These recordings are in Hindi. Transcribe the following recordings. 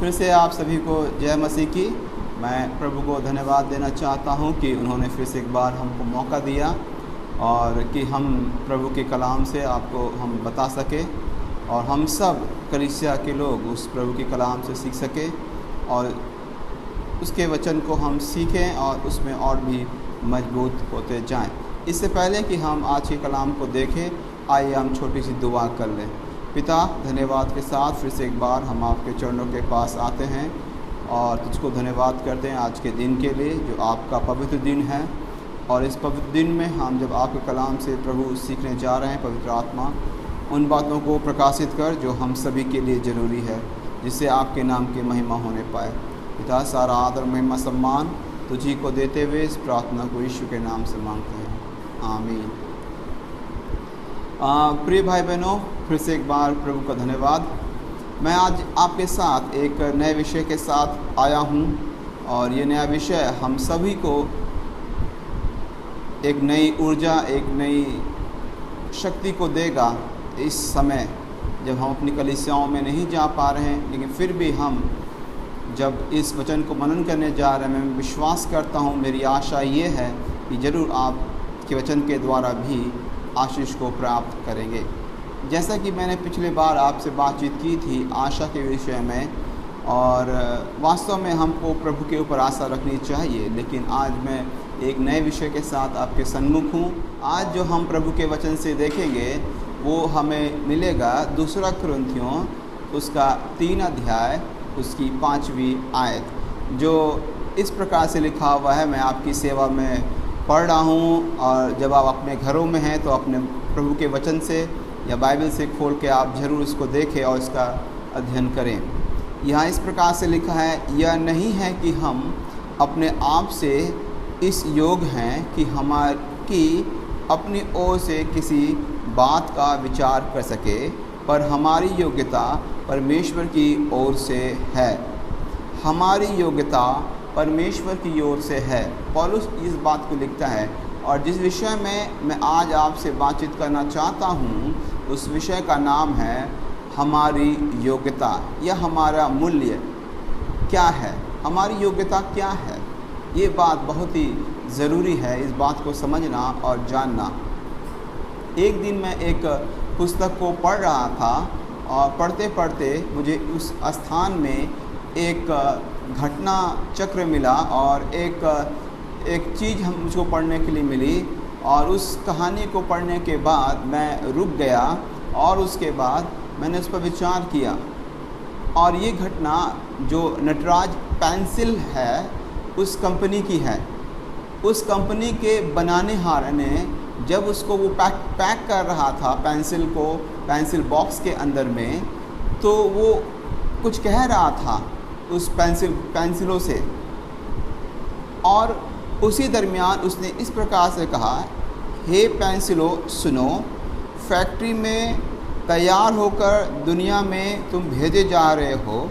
फिर से आप सभी को जय मसीह की। मैं प्रभु को धन्यवाद देना चाहता हूं कि उन्होंने फिर से एक बार हमको मौका दिया और कि हम प्रभु के कलाम से आपको हम बता सके और हम सब कलीसिया के लोग उस प्रभु के कलाम से सीख सके और उसके वचन को हम सीखें और उसमें और भी मजबूत होते जाएं। इससे पहले कि हम आज के कलाम को देखें, आइए हम छोटी सी दुआ कर लें। पिता, धन्यवाद के साथ फिर से एक बार हम आपके चरणों के पास आते हैं और तुझको धन्यवाद करते हैं आज के दिन के लिए जो आपका पवित्र दिन है। और इस पवित्र दिन में हम जब आपके कलाम से प्रभु सीखने जा रहे हैं, पवित्र आत्मा उन बातों को प्रकाशित कर जो हम सभी के लिए ज़रूरी है, जिससे आपके नाम की महिमा होने पाए। पिता, सारा आदर महिमा सम्मान तुझी को देते हुए इस प्रार्थना को यीशु के नाम से मांगते हैं, आमीन। प्रिय भाई बहनों, फिर से एक बार प्रभु का धन्यवाद। मैं आज आपके साथ एक नए विषय के साथ आया हूं और ये नया विषय हम सभी को एक नई ऊर्जा, एक नई शक्ति को देगा। इस समय जब हम अपनी कलीसियाओं में नहीं जा पा रहे हैं, लेकिन फिर भी हम जब इस वचन को मनन करने जा रहे हैं, मैं विश्वास करता हूँ, मेरी आशा ये है कि ज़रूर आपके वचन के द्वारा भी आशीष को प्राप्त करेंगे। जैसा कि मैंने पिछले बार आपसे बातचीत की थी आशा के विषय में, और वास्तव में हमको प्रभु के ऊपर आशा रखनी चाहिए, लेकिन आज मैं एक नए विषय के साथ आपके सन्मुख हूँ। आज जो हम प्रभु के वचन से देखेंगे वो हमें मिलेगा 2 कुरिन्थियों उसका 3 अध्याय उसकी 5वीं आयत, जो इस प्रकार से लिखा हुआ है। मैं आपकी सेवा में पढ़ रहा हूँ और जब आप अपने घरों में हैं तो अपने प्रभु के वचन से या बाइबल से खोल के आप ज़रूर इसको देखें और इसका अध्ययन करें। यहाँ इस प्रकार से लिखा है, यह नहीं है कि हम अपने आप से इस योग हैं कि अपनी ओर से किसी बात का विचार कर सके, पर हमारी योग्यता परमेश्वर की ओर से है। हमारी योग्यता परमेश्वर की ओर से है। पौलुस इस बात को लिखता है और जिस विषय में मैं आज आपसे बातचीत करना चाहता हूँ उस विषय का नाम है हमारी योग्यता या हमारा मूल्य क्या है। हमारी योग्यता क्या है, ये बात बहुत ही ज़रूरी है, इस बात को समझना और जानना। एक दिन मैं एक पुस्तक को पढ़ रहा था और पढ़ते पढ़ते मुझे उस स्थान में एक घटना चक्र मिला और एक चीज़ हम मुझको पढ़ने के लिए मिली और उस कहानी को पढ़ने के बाद मैं रुक गया और उसके बाद मैंने उस पर विचार किया। और ये घटना जो नटराज पेंसिल है उस कंपनी की है। उस कंपनी के बनानेहार ने जब उसको वो पैक कर रहा था पेंसिल को पेंसिल बॉक्स के अंदर में, तो वो कुछ कह रहा था उस पेंसिलों से, और उसी दरमियान उसने इस प्रकार से कहा, हे पेंसिलों सुनो, फैक्ट्री में तैयार होकर दुनिया में तुम भेजे जा रहे हो,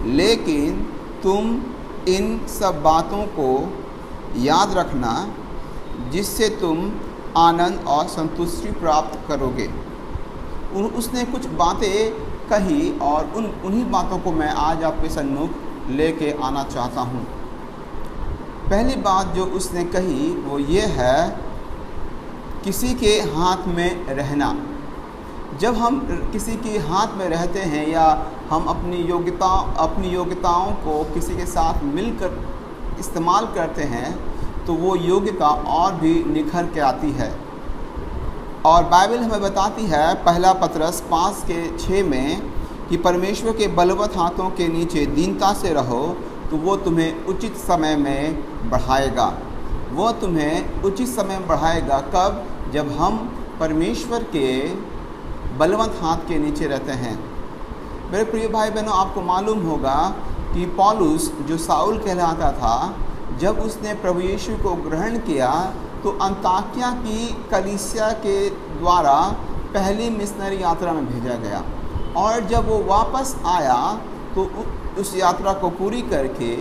लेकिन तुम इन सब बातों को याद रखना जिससे तुम आनंद और संतुष्टि प्राप्त करोगे। उसने कुछ बातें कही और उन्हीं बातों को मैं आज आपके सम्मुख लेके आना चाहता हूँ। पहली बात जो उसने कही वो ये है, किसी के हाथ में रहना। जब हम किसी के हाथ में रहते हैं या हम अपनी योग्यताओं को किसी के साथ मिलकर इस्तेमाल करते हैं तो वो योग्यता और भी निखर के आती है। और बाइबल हमें बताती है 1 पतरस 5:6 में कि परमेश्वर के बलवत हाथों के नीचे दीनता से रहो तो वो तुम्हें उचित समय में बढ़ाएगा। वो तुम्हें उचित समय में बढ़ाएगा कब? जब हम परमेश्वर के बलवंत हाथ के नीचे रहते हैं। मेरे प्रिय भाई बहनों, आपको मालूम होगा कि पौलुस जो साउल कहलाता था, जब उसने प्रभु यीशु को ग्रहण किया तो अंताकिया की कलीसिया के द्वारा पहली मिशनरी यात्रा में भेजा गया, और जब वो वापस आया तो उस यात्रा को पूरी करके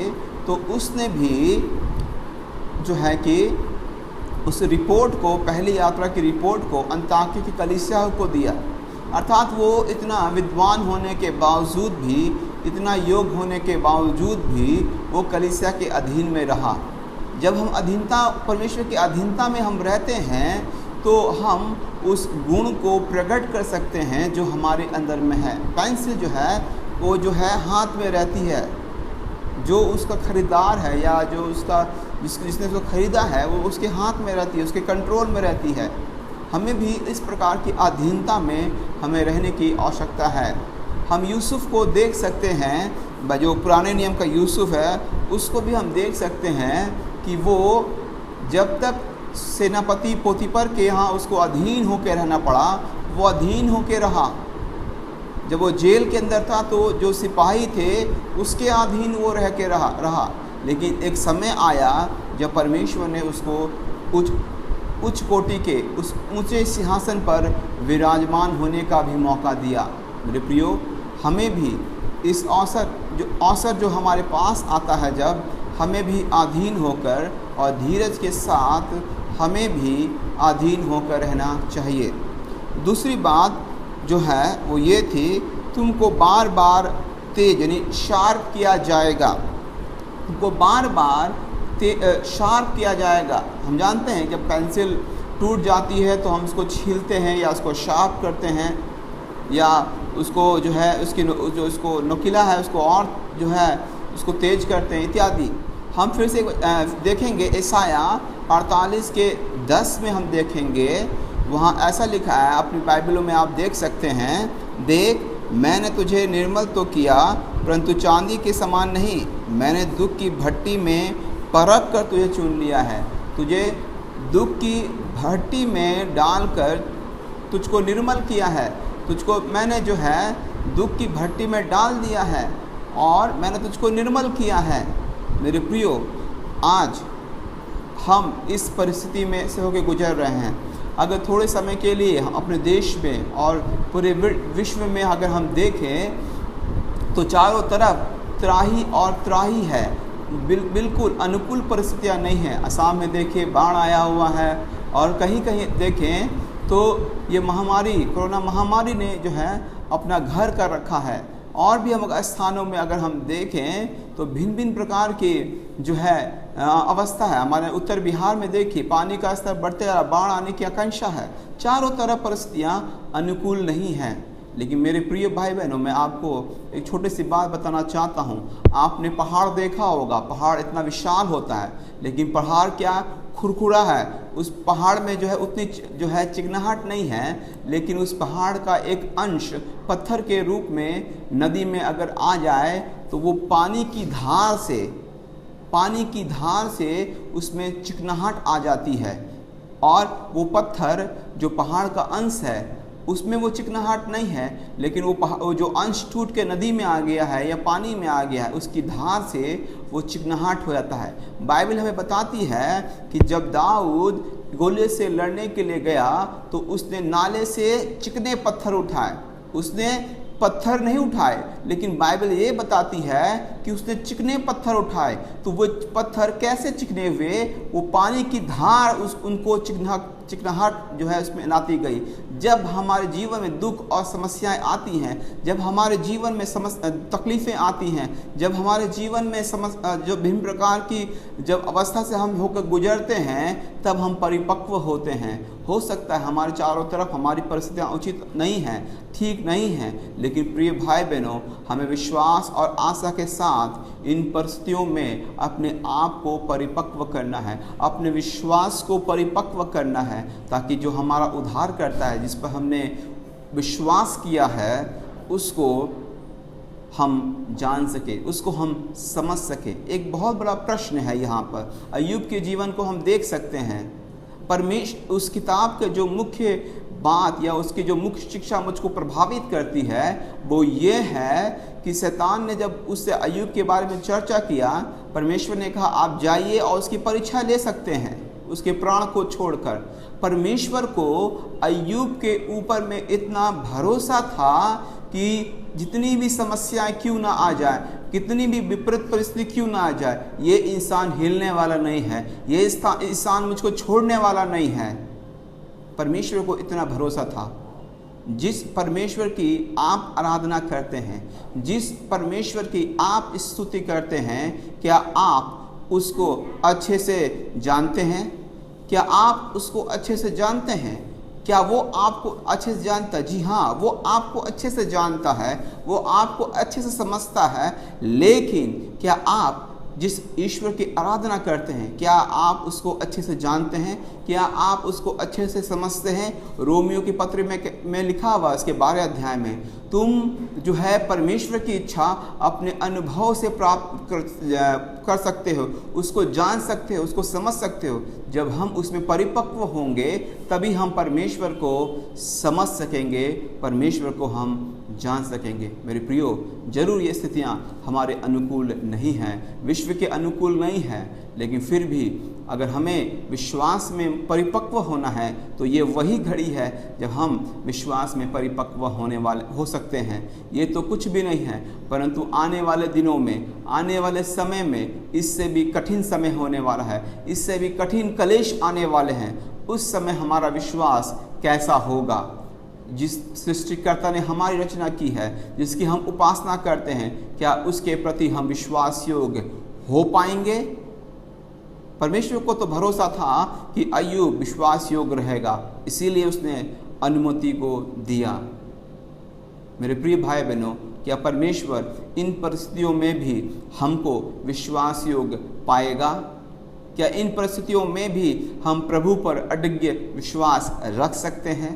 तो उसने भी जो है कि उस रिपोर्ट को, पहली यात्रा की रिपोर्ट को अंताकिया की कलीसिया को दिया। अर्थात वो इतना विद्वान होने के बावजूद भी इतना योग्य होने के बावजूद भी वो कलीसिया के अधीन में रहा। जब हम अधीनता, परमेश्वर की अधीनता में हम रहते हैं, तो हम उस गुण को प्रकट कर सकते हैं जो हमारे अंदर में है। पेंसिल जो है वो जो है हाथ में रहती है, जो उसका ख़रीदार है या जो उसका जिसने उसको ख़रीदा है वो उसके हाथ में रहती है, उसके कंट्रोल में रहती है। हमें भी इस प्रकार की अधीनता में हमें रहने की आवश्यकता है। हम यूसुफ को देख सकते हैं, जो पुराने नियम का यूसुफ है उसको भी हम देख सकते हैं कि वो जब तक सेनापति पोतीपर के यहाँ उसको अधीन होकर रहना पड़ा, वो अधीन होकर रहा। जब वो जेल के अंदर था तो जो सिपाही थे उसके अधीन वो रह के रहा। लेकिन एक समय आया जब परमेश्वर ने उसको उच्च कोटि के उस ऊंचे सिंहासन पर विराजमान होने का भी मौका दिया। मेरे प्रियो, हमें भी इस अवसर जो हमारे पास आता है, जब हमें भी अधीन होकर और धीरज के साथ हमें भी अधीन होकर रहना चाहिए। दूसरी बात जो है वो ये थी, तुमको बार बार तेज यानी शार्प किया जाएगा, तुमको बार बार शार्प किया जाएगा। हम जानते हैं जब पेंसिल टूट जाती है तो हम उसको छीलते हैं या उसको शार्प करते हैं, या उसको जो है उसकी जो उसको नुकीला है उसको और जो है उसको तेज करते हैं इत्यादि। हम फिर से देखेंगे यशाया 48 के 10 में हम देखेंगे, वहाँ ऐसा लिखा है, अपनी बाइबलों में आप देख सकते हैं, देख मैंने तुझे निर्मल तो किया परंतु चांदी के समान नहीं, मैंने दुख की भट्टी में परख कर तुझे चुन लिया है। तुझे दुख की भट्टी में डालकर तुझको निर्मल किया है, तुझको मैंने जो है दुख की भट्टी में डाल दिया है और मैंने तुझको निर्मल किया है। मेरे प्रियो, आज हम इस परिस्थिति में से होकर गुजर रहे हैं। अगर थोड़े समय के लिए हम अपने देश में और पूरे विश्व में अगर हम देखें तो चारों तरफ त्राही और त्राही है, बिल्कुल अनुकूल परिस्थितियां नहीं हैं। असम में देखिए बाढ़ आया हुआ है, और कहीं कहीं देखें तो ये महामारी, कोरोना महामारी ने जो है अपना घर कर रखा है। और भी हम स्थानों में अगर हम देखें तो भिन्न भिन्न प्रकार की जो है अवस्था है। हमारे उत्तर बिहार में देखिए पानी का स्तर बढ़ते जा रहा, बाढ़ आने की आकांक्षा है। चारों तरफ परिस्थितियाँ अनुकूल नहीं हैं। लेकिन मेरे प्रिय भाई बहनों, मैं आपको एक छोटी सी बात बताना चाहता हूँ। आपने पहाड़ देखा होगा, पहाड़ इतना विशाल होता है, लेकिन पहाड़ क्या खुरखुरा है। उस पहाड़ में जो है उतनी जो है चिकनाहट नहीं है, लेकिन उस पहाड़ का एक अंश पत्थर के रूप में नदी में अगर आ जाए तो वो पानी की धार से उसमें चिकनाहट आ जाती है, और वो पत्थर जो पहाड़ का अंश है उसमें वो चिकनाहट नहीं है, लेकिन वो जो अंश टूट के नदी में आ गया है या पानी में आ गया है, उसकी धार से वो चिकनाहट हो जाता है। बाइबल हमें बताती है कि जब दाऊद गोलियत से लड़ने के लिए गया तो उसने नाले से चिकने पत्थर उठाए, उसने पत्थर नहीं उठाए, लेकिन बाइबल ये बताती है कि उसने चिकने पत्थर उठाए। तो वो पत्थर कैसे चिकने हुए? वो पानी की धार उनको चिकनाहट जो है उसमें लाती गई। जब हमारे जीवन में दुख और समस्याएं आती हैं, जब हमारे जीवन में तकलीफ़ें आती हैं, जब हमारे जीवन में जो भिन्न प्रकार की जब अवस्था से हम होकर गुजरते हैं, तब हम परिपक्व होते हैं। हो सकता है हमारे चारों तरफ हमारी परिस्थितियाँ उचित नहीं हैं, ठीक नहीं हैं, लेकिन प्रिय भाई बहनों, हमें विश्वास और आशा के साथ इन परिस्थितियों में अपने आप को परिपक्व करना है, अपने विश्वास को परिपक्व करना है, ताकि जो हमारा उद्धार करता है, जिस पर हमने विश्वास किया है, उसको हम जान सके, उसको हम समझ सके। एक बहुत बड़ा प्रश्न है यहाँ पर। अय्यूब के जीवन को हम देख सकते हैं। परमेश्वर उस किताब के जो मुख्य बात या उसकी जो मुख्य शिक्षा मुझको प्रभावित करती है वो ये है कि शैतान ने जब उससे अय्यूब के बारे में चर्चा किया, परमेश्वर ने कहा आप जाइए और उसकी परीक्षा ले सकते हैं, उसके प्राण को छोड़कर। परमेश्वर को अय्यूब के ऊपर में इतना भरोसा था कि जितनी भी समस्याएं क्यों ना आ जाए, कितनी भी विपरीत परिस्थिति क्यों ना आ जाए, ये इंसान हिलने वाला नहीं है, ये इंसान मुझको छोड़ने वाला नहीं है। परमेश्वर को इतना भरोसा था। जिस परमेश्वर की आप आराधना करते हैं, जिस परमेश्वर की आप स्तुति करते हैं, क्या आप उसको अच्छे से जानते हैं? क्या आप उसको अच्छे से जानते हैं? क्या वो आपको अच्छे से जानता है? जी हाँ, वो आपको अच्छे से जानता है, वो आपको अच्छे से समझता है। लेकिन क्या आप जिस ईश्वर की आराधना करते हैं, क्या आप उसको अच्छे से जानते हैं? क्या आप उसको अच्छे से समझते हैं? रोमियो की पत्र में लिखा हुआ इसके 12 अध्याय में, तुम जो है परमेश्वर की इच्छा अपने अनुभव से प्राप्त कर सकते हो, उसको जान सकते हो, उसको समझ सकते हो। जब हम उसमें परिपक्व होंगे तभी हम परमेश्वर को समझ सकेंगे, परमेश्वर को हम जान सकेंगे। मेरे प्रियो, जरूर ये स्थितियाँ हमारे अनुकूल नहीं हैं, विश्व के अनुकूल नहीं है, लेकिन फिर भी अगर हमें विश्वास में परिपक्व होना है तो ये वही घड़ी है जब हम विश्वास में परिपक्व होने वाले हो सकते हैं। ये तो कुछ भी नहीं है, परंतु आने वाले दिनों में, आने वाले समय में इससे भी कठिन समय होने वाला है, इससे भी कठिन क्लेश आने वाले हैं। उस समय हमारा विश्वास कैसा होगा? जिस सृष्टिकर्ता ने हमारी रचना की है, जिसकी हम उपासना करते हैं, क्या उसके प्रति हम विश्वास योग्य हो पाएंगे? परमेश्वर को तो भरोसा था कि अय्यूब विश्वास योग्य रहेगा, इसीलिए उसने अनुमति को दिया। मेरे प्रिय भाई बहनों, क्या परमेश्वर इन परिस्थितियों में भी हमको विश्वास योग्य पाएगा? क्या इन परिस्थितियों में भी हम प्रभु पर अडिग विश्वास रख सकते हैं?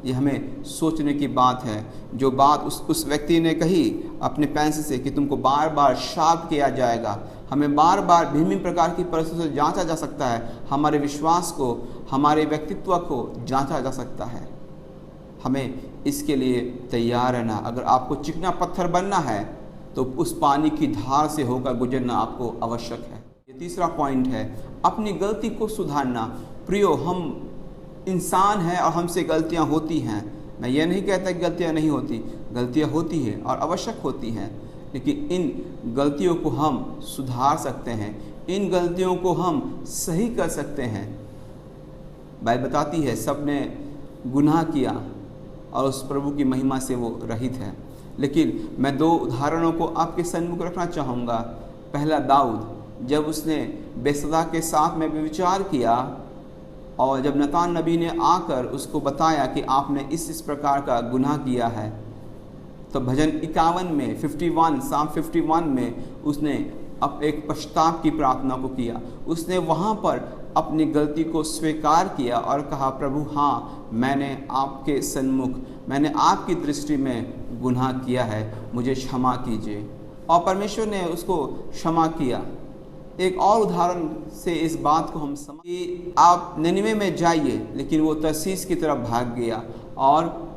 ये हमें सोचने की बात है। जो बात उस व्यक्ति ने कही अपने पेंसिल से कि तुमको बार बार शार्प किया जाएगा, हमें बार बार भिन्न प्रकार की परिस्थितियों से जांचा जा सकता है, हमारे विश्वास को, हमारे व्यक्तित्व को जांचा जा सकता है। हमें इसके लिए तैयार रहना। अगर आपको चिकना पत्थर बनना है तो उस पानी की धार से होकर गुजरना आपको आवश्यक है। ये तीसरा पॉइंट है, अपनी गलती को सुधारना। प्रियो, हम इंसान हैं और हमसे गलतियां होती हैं। मैं ये नहीं कहता कि गलतियां नहीं होती, गलतियां होती हैं और आवश्यक होती हैं, लेकिन इन गलतियों को हम सुधार सकते हैं, इन गलतियों को हम सही कर सकते हैं। बाइबल बताती है सबने गुनाह किया और उस प्रभु की महिमा से वो रहित है। लेकिन मैं 2 उदाहरणों को आपके सन्मुख रखना चाहूँगा। पहला, दाऊद, जब उसने बेसदा के साथ में व्यभिचार किया और जब नतान नबी ने आकर उसको बताया कि आपने इस प्रकार का गुनाह किया है, तो भजन 51 में 51 साम 51 में उसने अब एक पश्चाताप की प्रार्थना को किया। उसने वहाँ पर अपनी गलती को स्वीकार किया और कहा, प्रभु हाँ, मैंने आपके सन्मुख, मैंने आपकी दृष्टि में गुनाह किया है, मुझे क्षमा कीजिए। और परमेश्वर ने उसको क्षमा किया। एक और उदाहरण से इस बात को हम समझ कि आप निनिवे में जाइए, लेकिन वो तरसीस की तरफ भाग गया और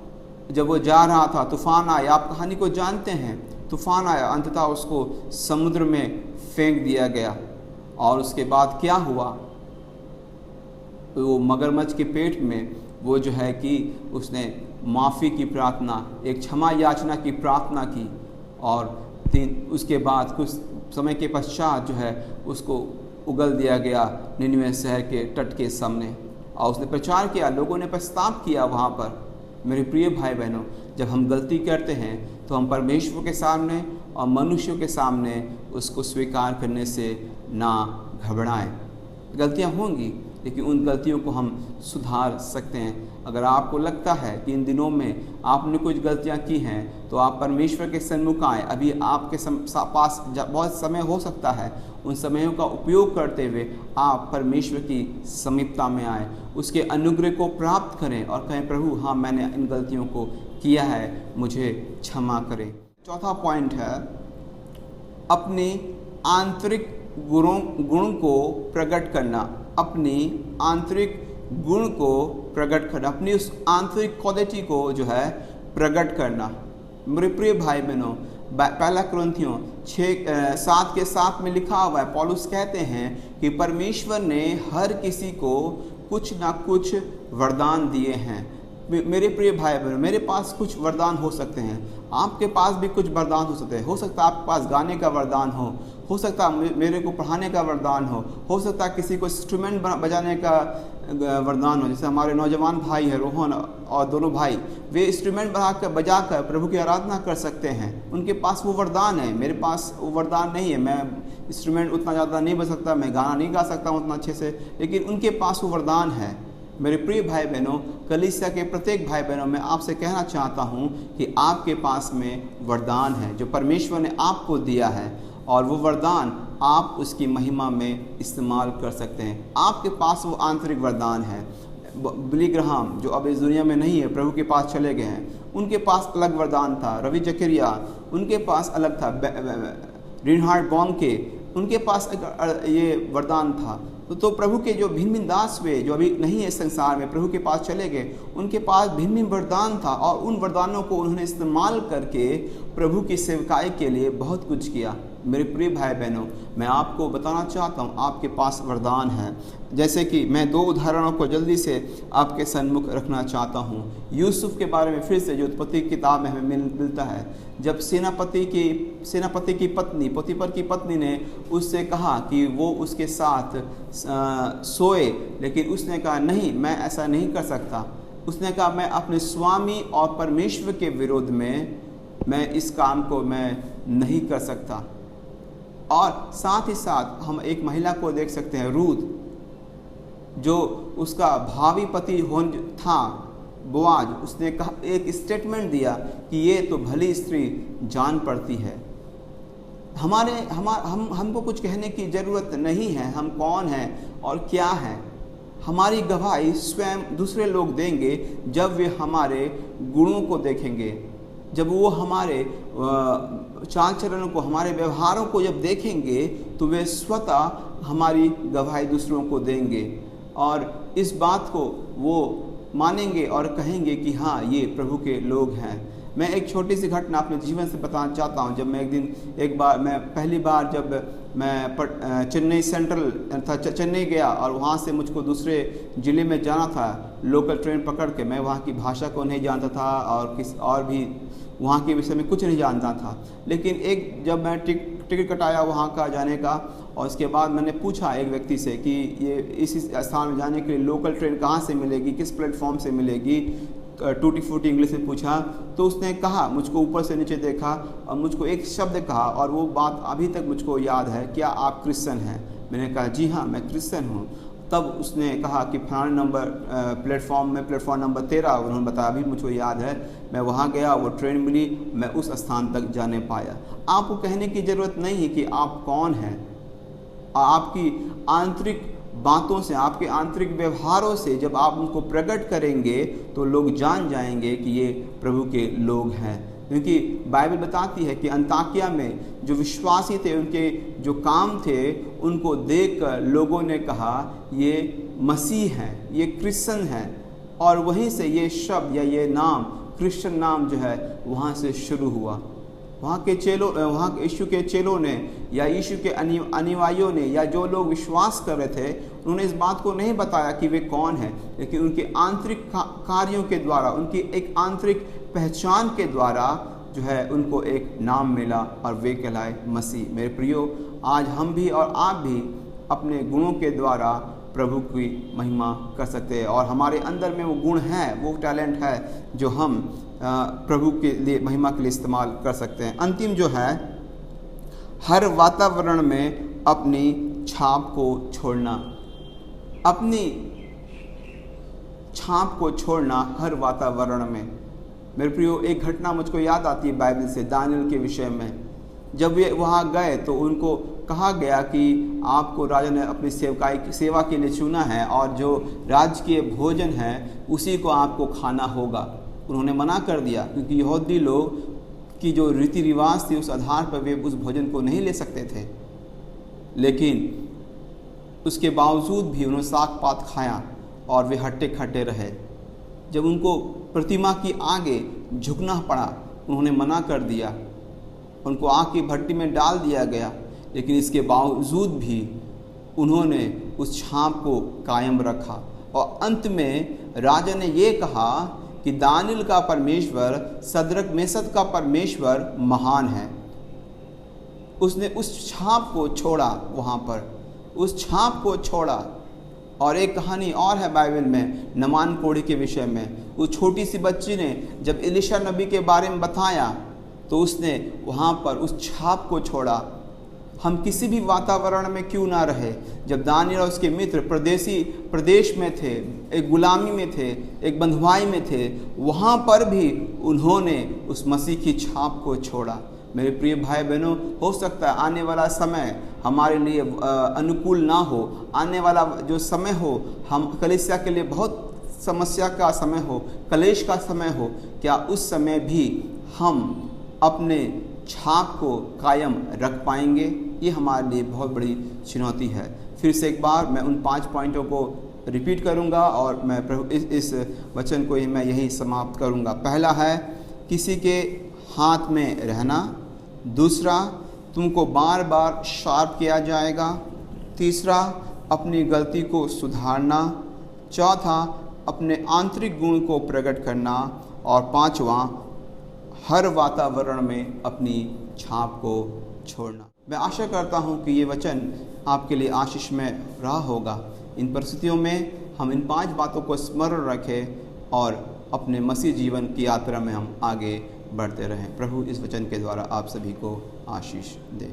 जब वो जा रहा था तूफान आया। आप कहानी को जानते हैं, तूफान आया, अंततः उसको समुद्र में फेंक दिया गया। और उसके बाद क्या हुआ, वो मगरमच्छ के पेट में वो जो है कि उसने माफ़ी की प्रार्थना, एक क्षमा याचना की प्रार्थना की। और उसके बाद कुछ समय के पश्चात जो है उसको उगल दिया गया निनिवे शहर के तट के सामने, और उसने प्रचार किया, लोगों ने पछतावा किया वहाँ पर। मेरे प्रिय भाई बहनों, जब हम गलती करते हैं तो हम परमेश्वर के सामने और मनुष्यों के सामने उसको स्वीकार करने से ना घबराएं। गलतियाँ होंगी, लेकिन उन गलतियों को हम सुधार सकते हैं। अगर आपको लगता है कि इन दिनों में आपने कुछ गलतियां की हैं, तो आप परमेश्वर के सन्मुख आएँ। अभी आपके पास बहुत समय हो सकता है, उन समयों का उपयोग करते हुए आप परमेश्वर की समीपता में आएँ, उसके अनुग्रह को प्राप्त करें और कहें, प्रभु हाँ, मैंने इन गलतियों को किया है, मुझे क्षमा करें। चौथा पॉइंट है, अपनी आंतरिक गुण को प्रकट करना। अपनी आंतरिक गुण को प्रकट करना, अपनी उस आंतरिक क्वालिटी को जो है प्रकट करना। मेरे प्रिय भाई बहनों, पहला कुरिन्थियों 6:7 में लिखा हुआ है, पौलुस कहते हैं कि परमेश्वर ने हर किसी को कुछ ना कुछ वरदान दिए हैं। मेरे प्रिय भाई बहनों, मेरे पास कुछ वरदान हो सकते हैं, आपके पास भी कुछ वरदान हो सकते हैं। हो सकता है आपके पास गाने का वरदान हो सकता है मेरे को पढ़ाने का वरदान हो सकता है किसी को इंस्ट्रूमेंट बजाने का वरदान हो। जैसे हमारे नौजवान भाई है रोहन और दोनों भाई, वे इंस्ट्रूमेंट बजाकर प्रभु की आराधना कर सकते हैं, उनके पास वो वरदान है। मेरे पास वो वरदान नहीं है, मैं इंस्ट्रूमेंट उतना ज़्यादा नहीं बजा सकता, मैं गाना नहीं गा सकता हूँ उतना अच्छे से, लेकिन उनके पास वो वरदान है। मेरे प्रिय भाई बहनों, कलीसिया के प्रत्येक भाई बहनों, मैं आपसे कहना चाहता हूँ कि आपके पास में वरदान है जो परमेश्वर ने आपको दिया है, और वो वरदान आप उसकी महिमा में इस्तेमाल कर सकते हैं। आपके पास वो आंतरिक वरदान है। बिली ग्राहम जो अब इस दुनिया में नहीं है, प्रभु के पास चले गए हैं, उनके पास अलग वरदान था। रवि जकरिया, उनके पास अलग था। रिनहार्ड बॉन्के, उनके पास ये वरदान था। तो प्रभु के जो भिन्न भिन्न दास हुए, जो अभी नहीं है संसार में, प्रभु के पास चले गए, उनके पास भिन्न भिन्न वरदान था, और उन वरदानों को उन्होंने इस्तेमाल करके प्रभु की सेवकाई के लिए बहुत कुछ किया। मेरे प्रिय भाई बहनों, मैं आपको बताना चाहता हूँ आपके पास वरदान है। जैसे कि मैं 2 उदाहरणों को जल्दी से आपके सन्मुख रखना चाहता हूँ। यूसुफ के बारे में फिर से जो उत्पत्ति की किताब में हमें मिलता है, जब सेनापति की पत्नी, पोतीफर की पत्नी ने उससे कहा कि वो उसके साथ सोए, लेकिन उसने कहा नहीं, मैं ऐसा नहीं कर सकता। उसने कहा मैं अपने स्वामी और परमेश्वर के विरोध में मैं इस काम को मैं नहीं कर सकता। और साथ ही साथ हम एक महिला को देख सकते हैं, रूथ, जो उसका भावी पति था बोआज, उसने कहा, एक स्टेटमेंट दिया कि ये तो भली स्त्री जान पड़ती है। हमको कुछ कहने की ज़रूरत नहीं है, हम कौन हैं और क्या हैं। हमारी गवाही स्वयं दूसरे लोग देंगे जब वे हमारे गुणों को देखेंगे, जब वो हमारे चाल चलनों को, हमारे व्यवहारों को जब देखेंगे, तो वे स्वतः हमारी गवाही दूसरों को देंगे, और इस बात को वो मानेंगे और कहेंगे कि हाँ, ये प्रभु के लोग हैं। मैं एक छोटी सी घटना अपने जीवन से बताना चाहता हूँ। जब मैं पहली बार जब मैं चेन्नई सेंट्रल था, चेन्नई गया, और वहाँ से मुझको दूसरे ज़िले में जाना था लोकल ट्रेन पकड़ के। मैं वहाँ की भाषा को नहीं जानता था और भी वहाँ के विषय में कुछ नहीं जानता था, लेकिन जब मैं टिकट कटाया वहाँ का जाने का, और उसके बाद मैंने पूछा एक व्यक्ति से कि ये इस स्थान में जाने के लिए लोकल ट्रेन कहाँ से मिलेगी, किस प्लेटफॉर्म से मिलेगी, टूटी फूटी इंग्लिश में पूछा। तो उसने कहा, मुझको ऊपर से नीचे देखा और मुझको एक शब्द कहा, और वो बात अभी तक मुझको याद है, क्या आप क्रिश्चियन हैं? मैंने कहा जी हाँ, मैं क्रिश्चियन हूँ। तब उसने कहा कि फलाने नंबर प्लेटफॉर्म नंबर 13, उन्होंने बताया, अभी मुझको याद है। मैं वहाँ गया, वो ट्रेन मिली, मैं उस स्थान तक जाने पाया। आपको कहने की ज़रूरत नहीं है कि आप कौन हैं। आपकी आंतरिक बातों से, आपके आंतरिक व्यवहारों से जब आप उनको प्रकट करेंगे, तो लोग जान जाएंगे कि ये प्रभु के लोग हैं। क्योंकि बाइबल बताती है कि अंताकिया में जो विश्वासी थे, उनके जो काम थे, उनको देखकर लोगों ने कहा ये मसीह हैं, ये क्रिश्चियन हैं, और वहीं से ये शब्द या ये नाम, क्रिश्चियन नाम जो है, वहाँ से शुरू हुआ। वहाँ के यीशु के चेलों ने या यीशु के अनुयायियों ने या जो लोग विश्वास कर रहे थे, उन्होंने इस बात को नहीं बताया कि वे कौन हैं, लेकिन उनके आंतरिक कार्यों के द्वारा, उनकी एक आंतरिक पहचान के द्वारा जो है उनको एक नाम मिला, और वे कहलाए मसीह। मेरे प्रियो, आज हम भी और आप भी अपने गुणों के द्वारा प्रभु की महिमा कर सकते हैं, और हमारे अंदर में वो गुण है, वो टैलेंट है जो हम प्रभु के लिए, महिमा के लिए इस्तेमाल कर सकते हैं। अंतिम जो है, हर वातावरण में अपनी छाप को छोड़ना। अपनी छाप को छोड़ना हर वातावरण में। मेरे प्रियो, एक घटना मुझको याद आती है बाइबल से, दानियल के विषय में। जब वे वहाँ गए तो उनको कहा गया कि आपको राजा ने अपनी सेवा के लिए चुना है, और जो राजकीय भोजन है उसी को आपको खाना होगा। उन्होंने मना कर दिया, क्योंकि यहूदी लोग की जो रीति रिवाज थी, उस आधार पर वे उस भोजन को नहीं ले सकते थे। लेकिन उसके बावजूद भी उन्होंने साग पात खाया और वे हट्टे खट्टे रहे। जब उनको प्रतिमा की आगे झुकना पड़ा, उन्होंने मना कर दिया, उनको आग की भट्टी में डाल दिया गया, लेकिन इसके बावजूद भी उन्होंने उस छाप को कायम रखा। और अंत में राजा ने ये कहा कि दानियल का परमेश्वर, सदरक मेसद का परमेश्वर महान है। उसने उस छाप को छोड़ा, वहाँ पर उस छाप को छोड़ा। और एक कहानी और है बाइबल में नमान कोढ़ी के विषय में। उस छोटी सी बच्ची ने जब एलीशा नबी के बारे में बताया तो उसने वहाँ पर उस छाप को छोड़ा। हम किसी भी वातावरण में क्यों ना रहे, जब दानियल और उसके मित्र प्रदेश में थे, एक गुलामी में थे, एक बंधुआई में थे, वहाँ पर भी उन्होंने उस मसीह की छाप को छोड़ा। मेरे प्रिय भाई बहनों, हो सकता है आने वाला समय हमारे लिए अनुकूल ना हो, आने वाला जो समय हो हम कलीसिया के लिए बहुत समस्या का समय हो, कलेश का समय हो, क्या उस समय भी हम अपने छाप को कायम रख पाएंगे? ये हमारे लिए बहुत बड़ी चुनौती है। फिर से एक बार मैं उन 5 पॉइंटों को रिपीट करूंगा और मैं प्रभु इस वचन को ही मैं यही समाप्त करूंगा। पहला है किसी के हाथ में रहना। दूसरा, तुमको बार बार शार्प किया जाएगा। तीसरा, अपनी गलती को सुधारना। चौथा, अपने आंतरिक गुण को प्रकट करना। और पांचवा, हर वातावरण में अपनी छाप को छोड़ना। मैं आशा करता हूं कि ये वचन आपके लिए आशीष में रहा होगा। इन परिस्थितियों में हम इन 5 बातों को स्मरण रखें और अपने मसीह जीवन की यात्रा में हम आगे बढ़ते रहें। प्रभु इस वचन के द्वारा आप सभी को आशीष दे।